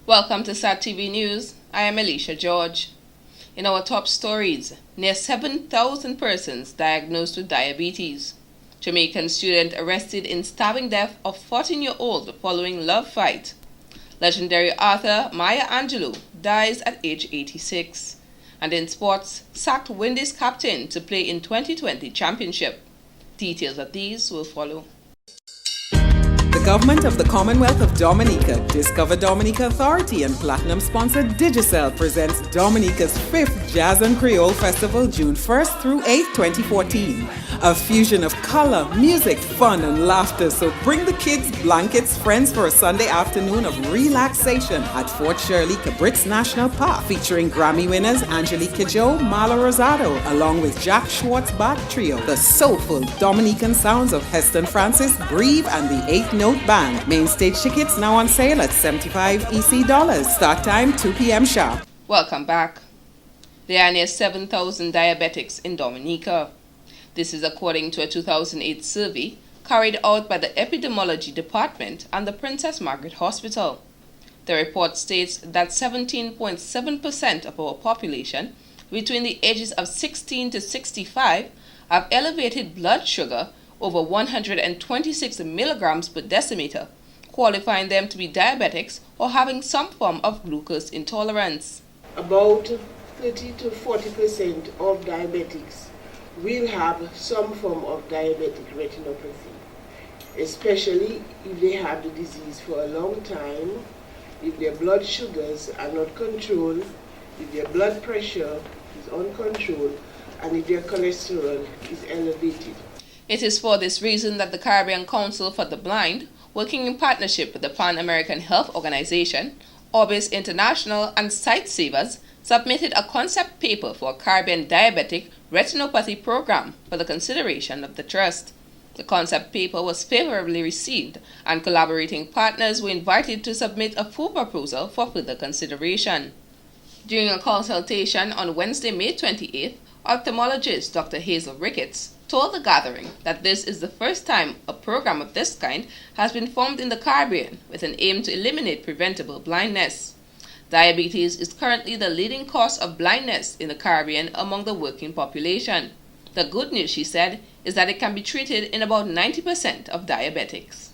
Welcome to SAT TV News. I am Alicia George. In our top stories, near 7,000 persons diagnosed with diabetes. Jamaican student arrested in stabbing death of 14-year-old following love fight. Legendary author Maya Angelou dies at age 86. And in sports, sacked Windies captain to play in 2020 championship. Details of these will follow. The Government of the Commonwealth of Dominica, Discover Dominica Authority and Platinum-sponsored Digicel presents Dominica's 5th Jazz and Creole Festival June 1st through 8th, 2014. A fusion of color, music, fun, and laughter. So bring the kids, blankets, friends for a Sunday afternoon of relaxation at Fort Shirley Cabritz National Park, featuring Grammy winners Angelique Kidjo, Marla Rosado, along with Jack Schwartz Bach Trio, the soulful Dominican sounds of Heston Francis, Breve, and the 8th Note Band. Main stage tickets now on sale at $75 EC. Start time 2 p.m. sharp. Welcome back. There are near 7,000 diabetics in Dominica. This is according to a 2008 survey carried out by the Epidemiology Department and the Princess Margaret Hospital. The report states that 17.7% of our population between the ages of 16 to 65 have elevated blood sugar over 126 milligrams per decimeter, qualifying them to be diabetics or having some form of glucose intolerance. About 30 to 40% of diabetics will have some form of diabetic retinopathy, especially if they have the disease for a long time, if their blood sugars are not controlled, if their blood pressure is uncontrolled, and if their cholesterol is elevated. It is for this reason that the Caribbean Council for the Blind, working in partnership with the Pan-American Health Organization, Orbis International, and Sightsavers, submitted a concept paper for a Caribbean diabetic retinopathy program for the consideration of the Trust. The concept paper was favorably received, and collaborating partners were invited to submit a full proposal for further consideration. During a consultation on Wednesday, May 28th, ophthalmologist Dr. Hazel Ricketts told the gathering that this is the first time a program of this kind has been formed in the Caribbean with an aim to eliminate preventable blindness. Diabetes is currently the leading cause of blindness in the Caribbean among the working population. The good news, she said, is that it can be treated in about 90% of diabetics.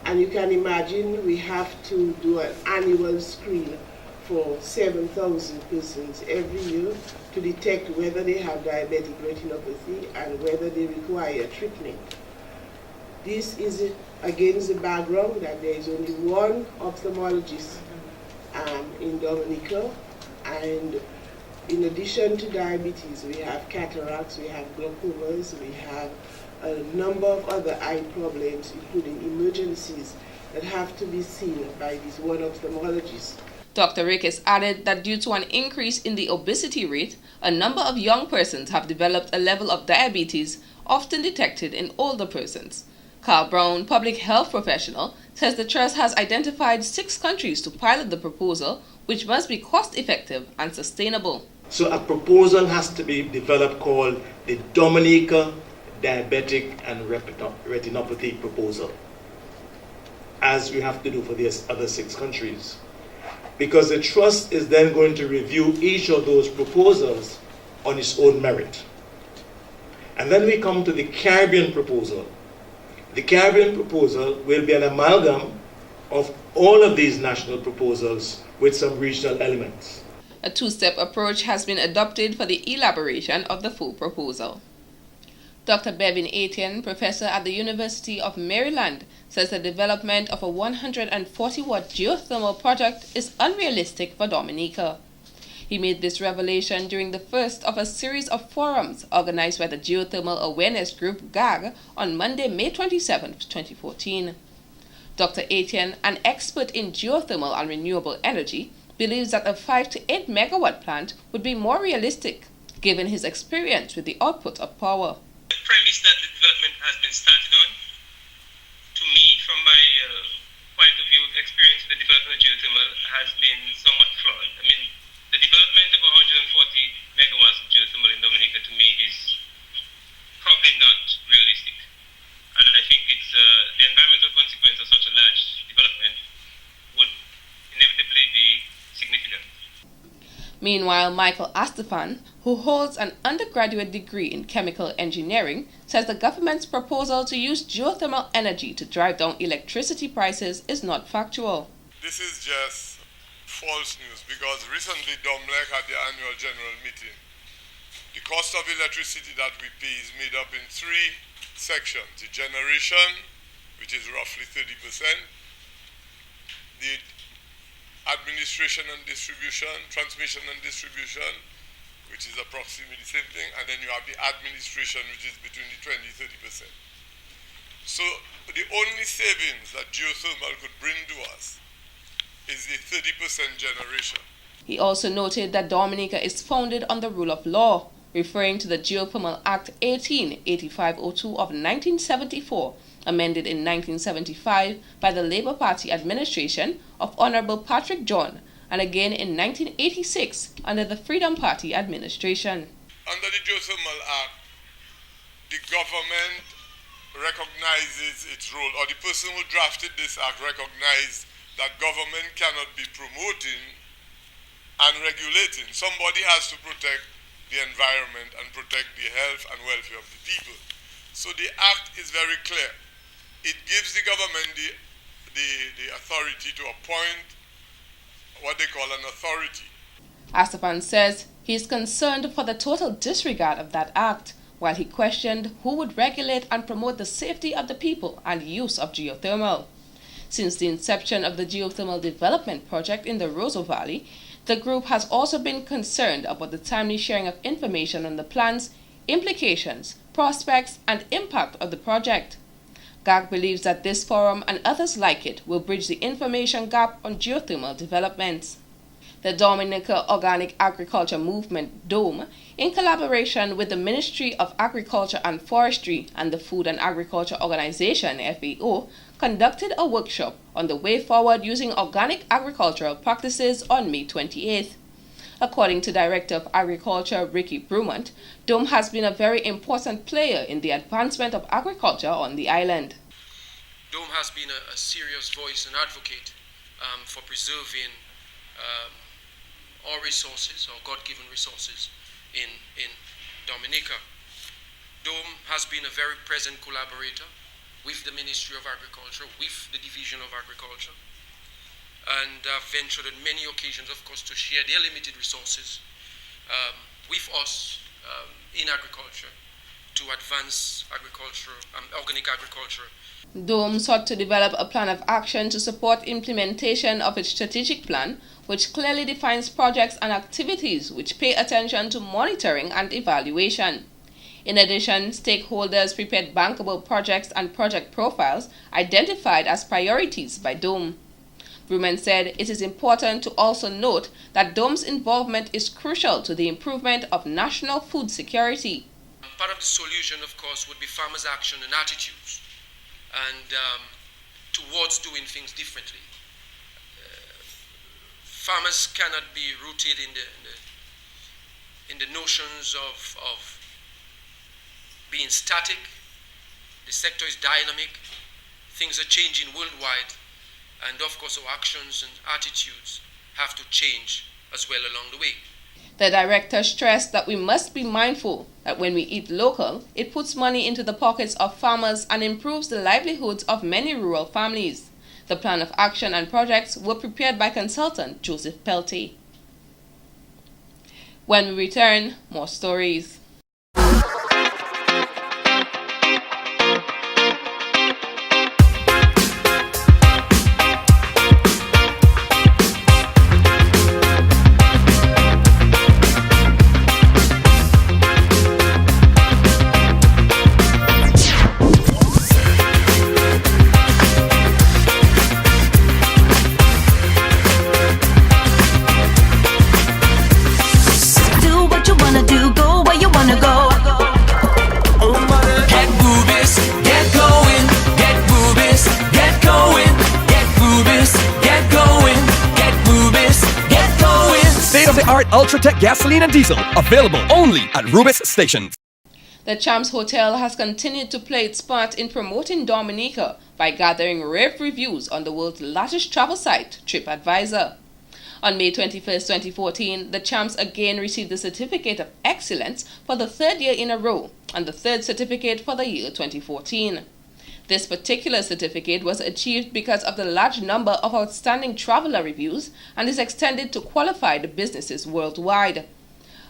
And you can imagine we have to do an annual screen for 7,000 persons every year to detect whether they have diabetic retinopathy and whether they require treatment. This is against the background that there is only one ophthalmologist in Dominica, and in addition to diabetes, we have cataracts, we have glaucomas, we have a number of other eye problems, including emergencies that have to be seen by this one ophthalmologist. Dr. Ricketts added that due to an increase in the obesity rate, a number of young persons have developed a level of diabetes often detected in older persons. Carl Brown, public health professional, says the Trust has identified 6 countries to pilot the proposal, which must be cost-effective and sustainable. So a proposal has to be developed called the Dominica Diabetic and Retinopathy Proposal, as we have to do for the other 6 countries. Because the Trust is then going to review each of those proposals on its own merit. And then we come to the Caribbean proposal. The Caribbean proposal will be an amalgam of all of these national proposals with some regional elements. A 2-step approach has been adopted for the elaboration of the full proposal. Dr. Bevin Etienne, professor at the University of Maryland, says the development of a 140-watt geothermal project is unrealistic for Dominica. He made this revelation during the first of a series of forums organized by the Geothermal Awareness Group GAG on Monday, May 27, 2014. Dr. Etienne, an expert in geothermal and renewable energy, believes that a 5 to 8 megawatt plant would be more realistic, given his experience with the output of power. The premise that the development has been started on, to me, from my point of view, experience with the development of geothermal has been somewhat flawed. I mean, the development of 140 megawatts of geothermal in Dominica to me is probably not realistic. And I think it's the environmental consequence of such a large development would inevitably be Meanwhile, Michael Astefan, who holds an undergraduate degree in chemical engineering, says the government's proposal to use geothermal energy to drive down electricity prices is not factual. This is just false news because recently Dominic had the annual general meeting. The cost of electricity that we pay is made up in three sections. The generation, which is roughly 30%, the administration and distribution, transmission and distribution, which is approximately the same thing, and then you have the administration, which is between the 20-30%. So the only savings that geothermal could bring to us is the 30% generation. He also noted that Dominica is founded on the rule of law, referring to the Geothermal Act 188502 of 1974, amended in 1975 by the Labour Party administration of Honourable Patrick John, and again in 1986 under the Freedom Party administration. Under the Geothermal Act, the government recognizes its role, or the person who drafted this act recognized that government cannot be promoting and regulating. Somebody has to protect the environment and protect the health and welfare of the people. So the act is very clear. It gives the government the authority to appoint what they call an authority. Astefan says he is concerned for the total disregard of that act, while he questioned who would regulate and promote the safety of the people and use of geothermal. Since the inception of the geothermal development project in the Roseau Valley, the group has also been concerned about the timely sharing of information on the plans, implications, prospects, and impact of the project. GAG believes that this forum and others like it will bridge the information gap on geothermal developments. The Dominica Organic Agriculture Movement, DOME, in collaboration with the Ministry of Agriculture and Forestry and the Food and Agriculture Organization, FAO, conducted a workshop on the way forward using organic agricultural practices on May 28th. According to Director of Agriculture Ricky Brumont, DOME has been a very important player in the advancement of agriculture on the island. DOME has been a serious voice and advocate for preserving our resources, our God-given resources in Dominica. DOME has been a very present collaborator with the Ministry of Agriculture, with the Division of Agriculture, and ventured on many occasions, of course, to share their limited resources with us in agriculture to advance agriculture, organic agriculture. DOME sought to develop a plan of action to support implementation of its strategic plan, which clearly defines projects and activities which pay attention to monitoring and evaluation. In addition, stakeholders prepared bankable projects and project profiles identified as priorities by DOME. Bruman said it is important to also note that DOME's involvement is crucial to the improvement of national food security. Part of the solution, of course, would be farmers' action and attitudes, and towards doing things differently. Farmers cannot be rooted in the notions of being static. The sector is dynamic. Things are changing worldwide. And of course, our actions and attitudes have to change as well along the way. The director stressed that we must be mindful that when we eat local, it puts money into the pockets of farmers and improves the livelihoods of many rural families. The plan of action and projects were prepared by consultant Joseph Peltier. When we return, more stories. State-of-the-art Ultratech gasoline and diesel, available only at Rubus Station. The Champs Hotel has continued to play its part in promoting Dominica by gathering rave reviews on the world's largest travel site, TripAdvisor. On May 21, 2014, the champs again received the Certificate of Excellence for the third year in a row and the third certificate for the year 2014. This particular certificate was achieved because of the large number of outstanding traveler reviews and is extended to qualified businesses worldwide.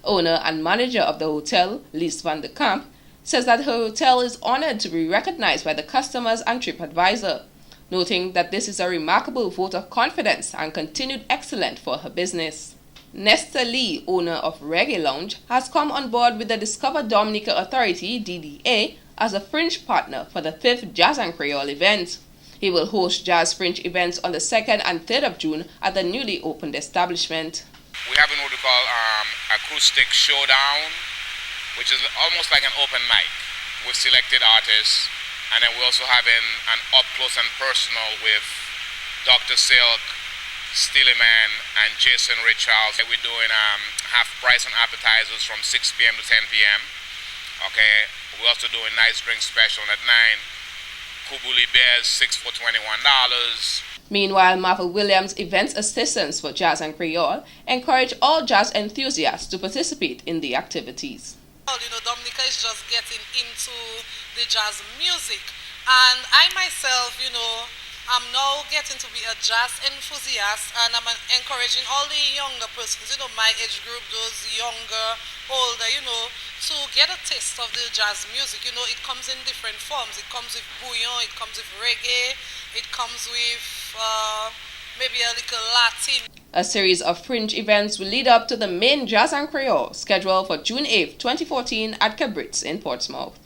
Owner and manager of the hotel, Lies van de Kamp, says that her hotel is honored to be recognized by the customers and TripAdvisor, noting that this is a remarkable vote of confidence and continued excellence for her business. Nesta Lee, owner of Reggae Lounge, has come on board with the Discover Dominica Authority, DDA, as a fringe partner for the 5th Jazz and Creole event. He will host jazz fringe events on the 2nd and 3rd of June at the newly opened establishment. We have what we call acoustic showdown, which is almost like an open mic with selected artists, and then we're also having an up close and personal with Dr. Silk, Steely Man, and Jason Richards. We're doing half price on appetizers from 6 p.m. to 10 p.m. Okay, we're also doing nice drink special at 9. Kubuli Bears 6 for $21. Meanwhile, Marvel Williams, events assistants for Jazz and Creole, encourage all jazz enthusiasts to participate in the activities. Dominica is just getting into the jazz music, and I myself, I'm now getting to be a jazz enthusiast, and I'm encouraging all the younger persons, my age group, those younger, older, to get a taste of the jazz music. It comes in different forms. It comes with bouillon, it comes with reggae, it comes with maybe a little Latin. A series of fringe events will lead up to the main Jazz and Creole scheduled for June 8, 2014 at Cabritz in Portsmouth.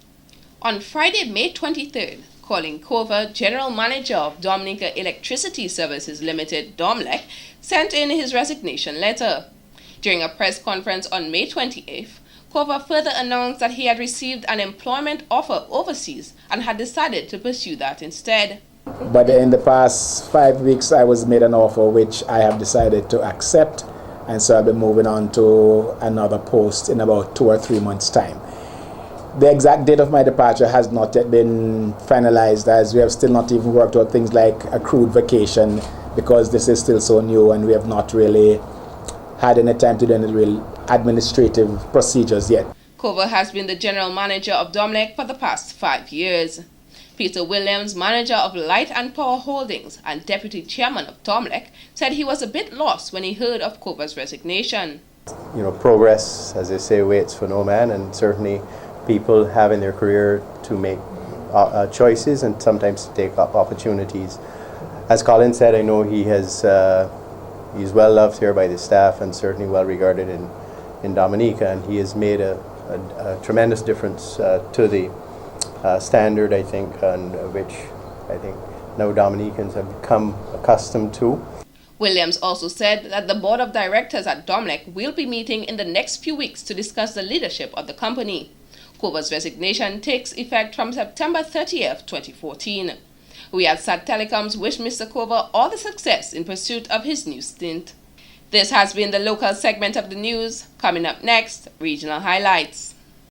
On Friday, May 23rd, Colin Cover, General Manager of Dominica Electricity Services Limited, DOMLEC, sent in his resignation letter. During a press conference on May 28th, Cover further announced that he had received an employment offer overseas and had decided to pursue that instead. But in the past 5 weeks, I was made an offer which I have decided to accept, and so I'll be moving on to another post in about 2 or 3 months' time. The exact date of my departure has not yet been finalized, as we have still not even worked out things like accrued vacation, because this is still so new and we have not really had any time to do any real administrative procedures yet. Cover has been the general manager of DOMLEC for the past 5 years. Peter Williams, manager of Light and Power Holdings and deputy chairman of DOMLEC, said he was a bit lost when he heard of Cover's resignation. Progress, as they say, waits for no man, and certainly people have in their career to make choices and sometimes to take up opportunities. As Colin said, I know he's well loved here by the staff and certainly well regarded in Dominica, and he has made a tremendous difference to the standard, I think, and which I think now Dominicans have become accustomed to. Williams also said that the board of directors at DOMLEC will be meeting in the next few weeks to discuss the leadership of the company. Cover's resignation takes effect from September 30th, 2014. We at SAT Telecoms wish Mr. Cover all the success in pursuit of his new stint. This has been the local segment of the news. Coming up next, regional highlights.